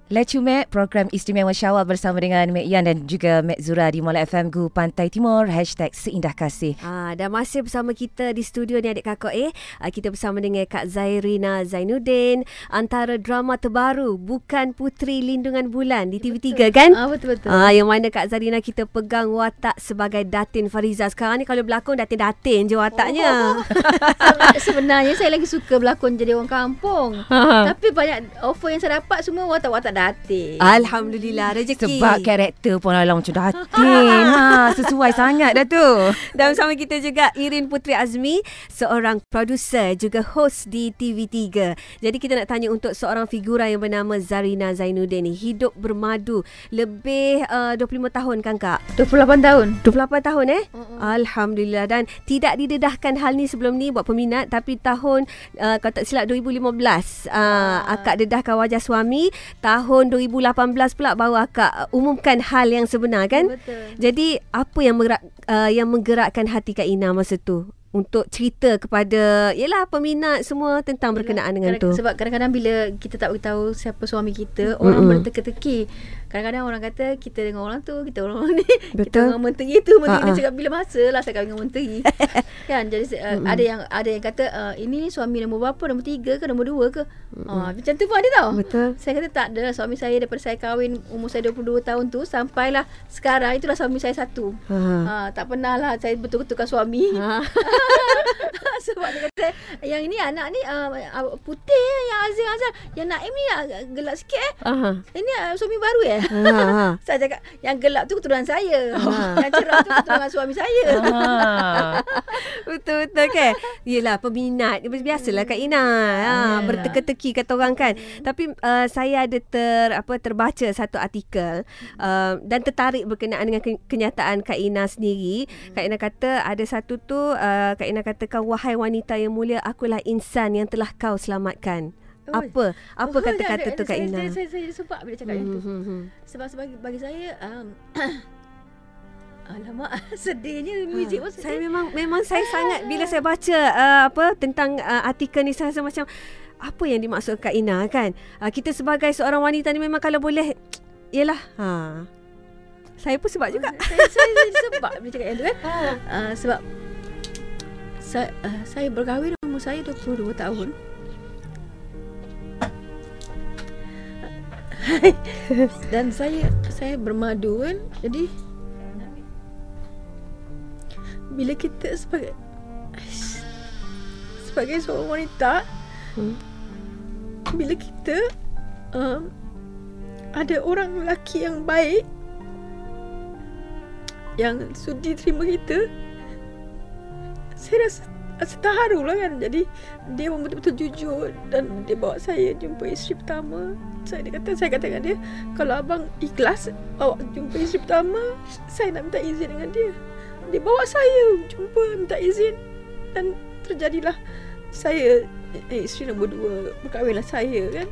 Lecu Mek, program istimewa Syawal bersama dengan Mek Yan dan juga Mek Zura di Mola FM Gu Pantai Timur, #SeindahKasih. Dan masih bersama kita di studio ni adik kakak kita bersama dengan Kak Zarina Zainuddin, antara drama terbaru Bukan Puteri Lindungan Bulan di TV3 kan? Betul-betul. Yang mana Kak Zarina kita pegang watak sebagai Datin Fariza. Sekarang ni kalau berlakon Datin-Datin je wataknya. Sebenarnya saya lagi suka berlakon jadi orang kampung. Tapi banyak offer yang saya dapat semua watak-watak Datin. Alhamdulillah, rezeki. Sebab karakter pun alang macam Datin. Sesuai sangat dah tu. Dan bersama kita juga Irin Putri Azmi, seorang produser juga host di TV3. Jadi kita nak tanya untuk seorang figura yang bernama Zarina Zainuddin ni, hidup bermadu lebih 25 tahun kan Kak? 28 tahun. 28 tahun Alhamdulillah. Dan tidak didedahkan hal ni sebelum ni buat peminat, tapi tahun kalau tak silap 2015 akak dedahkan wajah suami. Tahun 2018 pula baru akak umumkan hal yang sebenar kan? Betul. Jadi apa yang menggerakkan hati Kak Ina masa tu untuk cerita kepada peminat semua tentang berkenaan dengan tu? Sebab kadang-kadang bila kita tak beritahu siapa suami kita, orang berteka-teki. Kadang-kadang orang kata kita dengan orang tu, kita orang ni. Betul. Kita dengan menteri tu, menteri dia cakap bila masa lah saya kahwin dengan menteri. Kan? Jadi ada yang kata ini suami nombor berapa, nombor 3 ke nombor 2 ke? Macam tu pun ada tau. Betul. Saya kata tak ada, suami saya daripada saya kahwin umur saya 22 tahun tu sampailah sekarang, itulah suami saya satu. Tak pernah lah saya betul-betulkan suami. Sebab dia kata yang ini anak ni putih, yang Azal, yang Naim ni gelap sikit ini suami baru Saya cakap yang gelap tu keturunan saya, yang cerah tu keturunan suami saya. Betul-betul kan? Yelah, peminat biasalah Kak Ina berteka-teki kata orang kan. Tapi saya ada terbaca satu artikel dan tertarik berkenaan dengan kenyataan Kak Ina sendiri. Kak Ina kata ada satu tu, Kak Ina katakan, wahai wanita yang mulia, akulah insan yang telah kau selamatkan. Apa kata-kata tu Kak Ina? Saya sebab bila cakap itu. Sebab bagi saya alamak, sedihnya muzik pun sedih. Saya memang saya sangat bila saya baca tentang artikel ni, saya rasa macam apa yang dimaksud Kak Ina kan? Kita sebagai seorang wanita ni memang kalau boleh saya pun sebab juga. Saya sebab bila cakap yang tu kan. Sebab saya berkahwin umur saya 22 tahun. Dan saya bermadu kan. Jadi bila kita sebagai seorang wanita, bila kita ada orang lelaki yang baik yang sudi terima kita, saya rasa terharu lah kan. Jadi dia betul-betul jujur dan dia bawa saya jumpa isteri pertama. Saya kata dengan dia, kalau abang ikhlas bawa jumpa isteri pertama, saya nak minta izin dengan dia. Dia bawa saya jumpa, minta izin, dan terjadilah saya isteri nombor 2, berkahwinlah saya kan.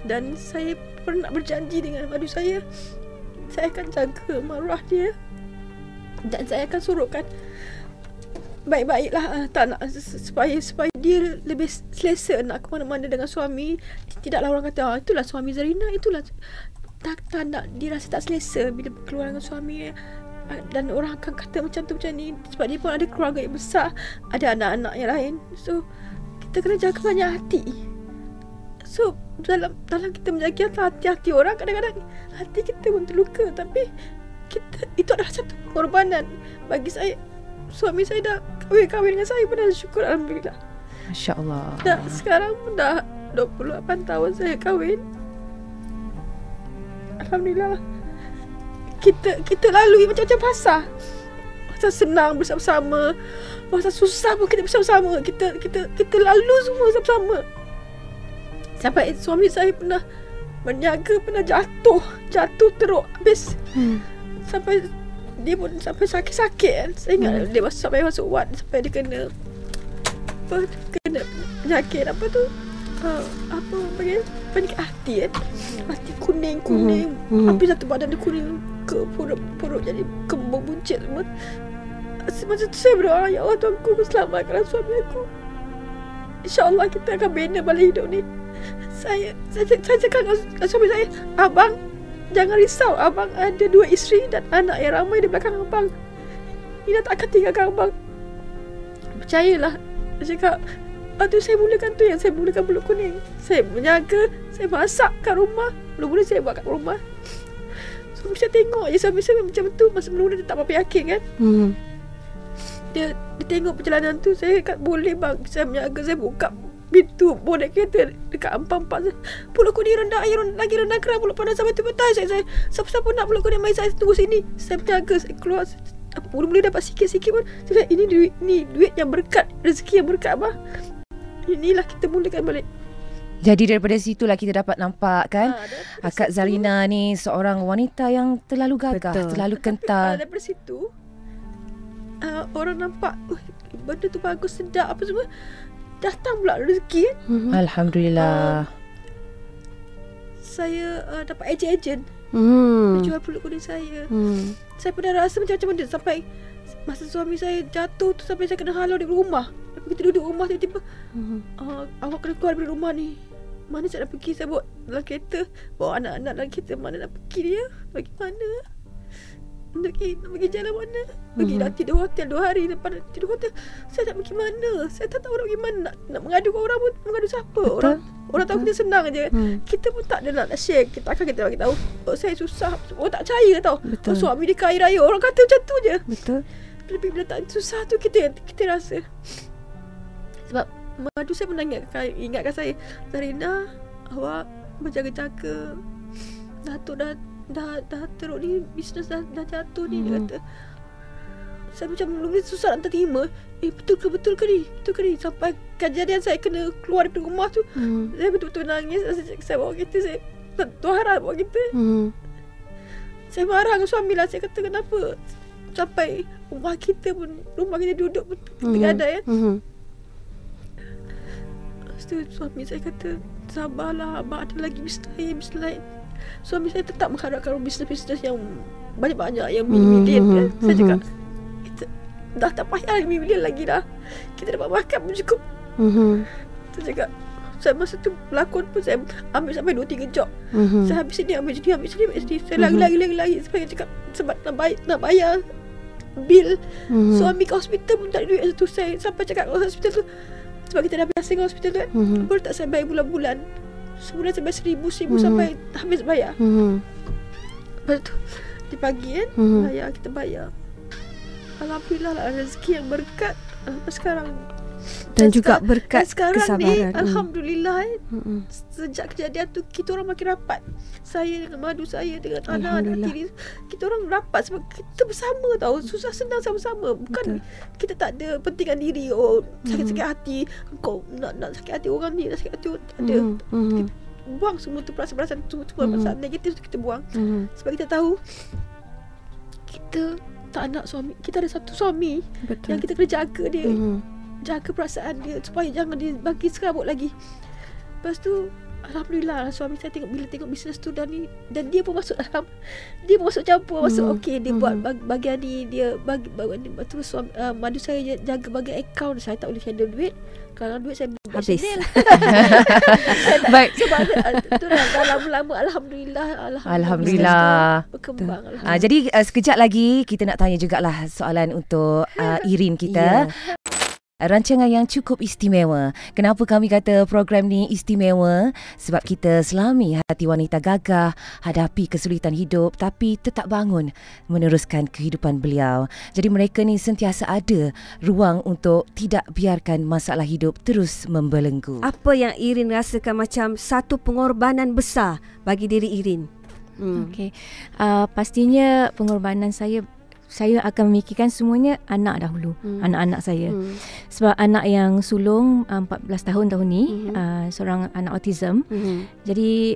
Dan saya pernah berjanji dengan madu saya akan jaga maruah dia dan saya akan suruhkan baik-baiklah tak nak supaya dia lebih selesa nak ke mana-mana dengan suami. Tidaklah orang kata itulah suami Zarina, itulah tak nak, dia rasa tak selesa bila keluar dengan suami. Dan orang akan kata macam ni sebab dia pun ada keluarga yang besar, ada anak-anak yang lain. So kita kena jaga banyak hati. So dalam kita menjaga hati-hati orang, kadang-kadang hati kita pun terluka. Tapi itu adalah satu pengorbanan bagi saya. Suami saya dah kahwin dengan saya pun dah syukur, alhamdulillah. Masya Allah. Dan sekarang pun dah 28 tahun saya kahwin. Alhamdulillah. Kita lalui macam-macam fasa. Masa senang bersama-sama, masa susah pun kita bersama-sama. Kita lalu semua bersama-sama. Sampai suami saya pernah berniaga, pernah jatuh teruk habis. Sampai dia pun sampai sakit-sakit kan. Saya ingat dia sampai masuk ward, sampai dia kena penyakit penyakit hati kan. Hati kuning. Habis satu badan dia kuning ke perut jadi kembung buncit semua. Masa tu saya berdoa, ya Allah Tuanku, selamatkanlah suami aku. InsyaAllah kita akan bina balik hidup ni. Saya cakap dengan suami saya, abang jangan risau, abang ada 2 isteri dan anak yang ramai di belakang abang. Ina tak akan tinggalkan abang. Percayalah. Dia cakap, lepas tu saya mulakan tu yang saya mulakan Pulut Kuning. Saya menjaga, saya masak kat rumah. Mula-mula saya buat kat rumah. Suami saya tengok je suami saya macam tu. Masa mula-mula dia tak apa-apa yakin kan. Dia tengok perjalanan tu. Saya kata, boleh bang, saya menjaga, saya buka pintu bonet kereta dekat ampang-ampang saya. Pulut Kuning rendah air, lagi rendah kerang pulut panas sampai tu betul. Saya siapa-siapa nak Pulut Kuning, mari saya tunggu sini. Saya menjaga, saya keluar. Mula-mula dapat sikit-sikit pun saya cakap, ini duit yang berkat, rezeki yang berkat abah. Inilah kita mulakan balik. Jadi daripada situlah kita dapat nampak kan, Kak Zarina ni seorang wanita yang terlalu gagah, terlalu kental. Daripada situ orang nampak benda tu bagus, sedap apa semua. Datang pula rezeki kan. Alhamdulillah. Saya dapat ejen-ejen jual Pulut Kuning saya. Saya pernah rasa macam-macam benda. Sampai masa suami saya jatuh tu, sampai saya kena halau di rumah. Lepas kita duduk rumah, tiba-tiba awak kena keluar dari rumah ni. Mana saya nak pergi? Saya bawa dalam kereta, bawa anak-anak dalam kereta. Mana nak pergi dia? Bagaimana? Nak pergi jalan mana? Pergi dah tidur hotel 2 hari. Lepas tidur hotel, saya tak pergi mana? Saya tak tahu nak pergi mana. Nak mengadu ke orang pun, mengadu siapa? Orang tahu kita senang je. Kita pun tak ada nak share. Takkan kita bagi tahu, saya susah. Orang tak percaya tau. Suami dia kaya raya, orang kata macam tu je. Tapi bila tak susah tu, kita rasa. Sebab madu saya pernah ingatkan saya, Zarina, awak berjaga-jaga. Datuk dah teruk ni, bisnes dah jatuh ni. Dia kata, saya macam mula-mula susah nak terima. Betul ke ni? Sampai kejadian saya kena keluar dari rumah tu, saya betul-betul nangis. Saya bawa kereta, saya Tuhan harap bawa kereta. Saya marah dengan suami lah. Saya kata, kenapa sampai rumah kita duduk pun tergadai kan. Lepas tu suami saya kata, sabarlah, abang ada lagi bisnes lain. Suami saya tetap mengharapkan bisnes-bisnes yang banyak-banyak, yang milion kan. Saya cakap, kita dah tak payah milion lagi dah. Kita dapat makan pun cukup. Saya cakap, saya masa tu berlakon pun saya ambil sampai 2-3 job. Saya habis sini, ambil sini. Saya lagi. Saya cakap, sebab nak bayar bil suami ke hospital pun tak ada duit tu. Saya sampai cakap ke hospital tu, sebab kita dah biasa dengan hospital tu kan, boleh tak saya bayar bulan-bulan. Sebulan saya bayar 1,000 sampai habis bayar. Lepas tu di pagi kan, kita bayar. Alhamdulillah lah, rezeki yang berkat sekarang. Dan juga berkat sekarang kesabaran ni, Alhamdulillah sejak kejadian tu, kita orang makin rapat. Saya dengan madu saya, dengan anak-anak tiri, kita orang rapat sebab kita bersama tau. Susah senang sama-sama. Bukan kita tak ada pentingan diri. Sakit-sakit hati, kau nak sakit hati orang ni, nak sakit hati orang, tak ada. Buang semua tu perasaan-perasaan tu, perasaan negatif tu kita buang. Sebab kita tahu kita tak nak suami, kita ada satu suami yang kita kena jaga dia. Jaga perasaan dia supaya jangan dia bagi serabut lagi. Lepas tu alhamdulillah suami saya bila tengok bisnes tu dan dia pun masuk dalam, dia pun masuk campur, masuk okey, dia buat bagian ni, dia bagi tu suami madu saya jaga bagian akaun. Saya tak boleh handle duit. Kalau duit saya habis. Baik. Sebab tu dah lama-lama alhamdulillah berkembang. Jadi sekejap lagi kita nak tanya jugalah soalan untuk Irin kita. Rancangan yang cukup istimewa. Kenapa kami kata program ni istimewa? Sebab kita selami hati wanita gagah hadapi kesulitan hidup tapi tetap bangun meneruskan kehidupan beliau. Jadi mereka ni sentiasa ada ruang untuk tidak biarkan masalah hidup terus membelenggu. Apa yang Irin rasakan macam satu pengorbanan besar bagi diri Irin? Okey. Pastinya pengorbanan saya akan memikirkan semuanya anak dahulu, anak-anak saya. Sebab anak yang sulung 14 tahun ni, seorang anak autism. Jadi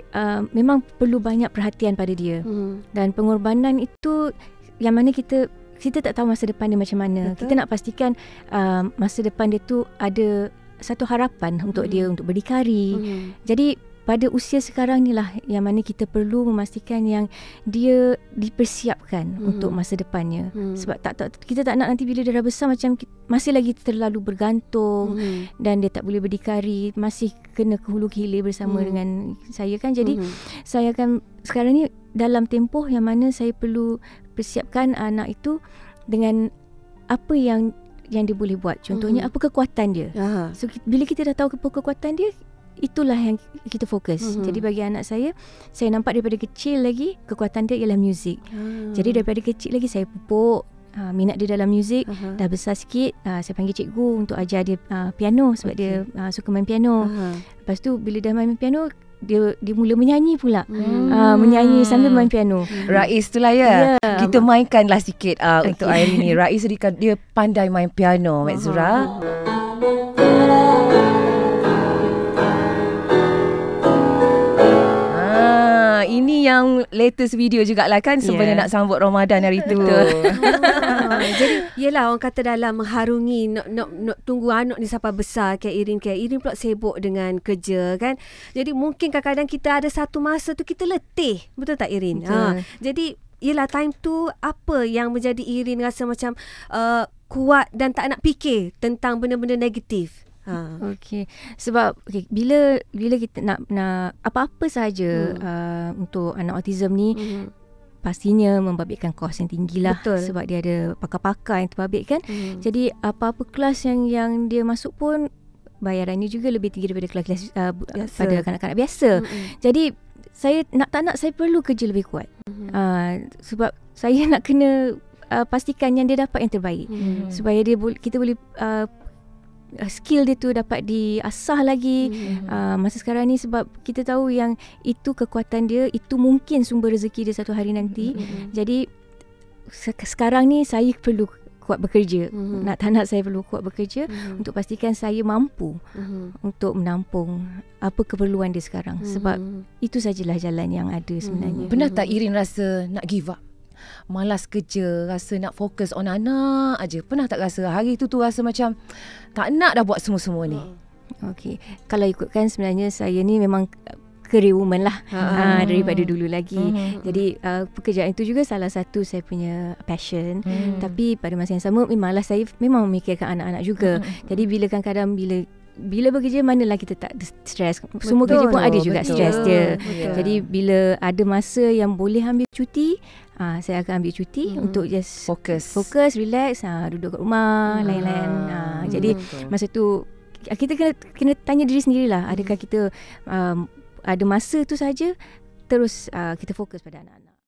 memang perlu banyak perhatian pada dia. Dan pengorbanan itu yang mana kita tak tahu masa depan dia macam mana. Kita nak pastikan masa depan dia tu ada satu harapan untuk dia untuk berdikari. Jadi pada usia sekarang ni lah yang mana kita perlu memastikan yang dia dipersiapkan untuk masa depannya. Sebab kita tak nak nanti bila dia dah besar macam masih lagi terlalu bergantung dan dia tak boleh berdikari, masih kena ke hulu ke hilir bersama dengan saya kan. Jadi saya akan sekarang ni dalam tempoh yang mana saya perlu persiapkan anak itu dengan apa yang dia boleh buat. Contohnya apa kekuatan dia. So bila kita dah tahu kekuatan dia, itulah yang kita fokus. Jadi bagi anak saya nampak daripada kecil lagi kekuatan dia ialah muzik. Jadi daripada kecil lagi saya pupuk minat dia dalam muzik. Dah besar sikit saya panggil cikgu untuk ajar dia piano sebab dia suka main piano. Lepas tu bila dah main piano, dia mula menyanyi pula. Menyanyi sambil main piano. Rais tu lah ya. Kita mainkanlah sikit untuk hari ni. Rais dia pandai main piano, Mek Zura. Ini yang latest video jugalah kan sebenarnya nak sambut Ramadan hari tu. Jadi yelah orang kata dalam mengharungi nak tunggu anak ni sampai besar kayak Irin pula sibuk dengan kerja kan. Jadi mungkin kadang-kadang kita ada satu masa tu kita letih. Betul tak Irin? Jadi yelah time tu apa yang menjadi Irin rasa macam kuat dan tak nak fikir tentang benda-benda negatif. Okey. Sebab bila kita nak apa-apa sahaja untuk anak autism ni pastinya membabitkan kos yang tinggi lah. Sebab dia ada pakar-pakar yang terbabitkan. Jadi apa-apa kelas yang dia masuk pun bayarannya juga lebih tinggi daripada kelas pada kanak-kanak biasa. Jadi saya tak nak saya perlu kerja lebih kuat. Sebab saya nak kena pastikan yang dia dapat yang terbaik. Supaya kita boleh skill dia tu dapat diasah lagi masa sekarang ni. Sebab kita tahu yang itu kekuatan dia, itu mungkin sumber rezeki dia satu hari nanti. Jadi sekarang ni saya perlu kuat bekerja. Tak nak saya perlu kuat bekerja untuk pastikan saya mampu untuk menampung apa keperluan dia sekarang. Sebab itu sajalah jalan yang ada sebenarnya. Pernah tak Irin rasa nak give up? Malas kerja, rasa nak fokus on anak aja. Pernah tak rasa hari tu rasa macam tak nak dah buat semua-semua ni? Okey. Kalau ikutkan sebenarnya saya ni memang career woman lah daripada dulu lagi. Jadi pekerjaan itu juga salah satu saya punya passion. Tapi pada masa yang sama memanglah saya memang memikirkan anak-anak juga. Jadi bila kadang-kadang bila bekerja manalah kita tak stres. Semua kerja pun ada juga stres dia. Jadi bila ada masa yang boleh ambil cuti, saya akan ambil cuti untuk just fokus, relax, duduk kat rumah, lain-lain. Jadi masa tu kita kena tanya diri sendirilah, adakah kita ada masa tu saja terus kita fokus pada anak-anak.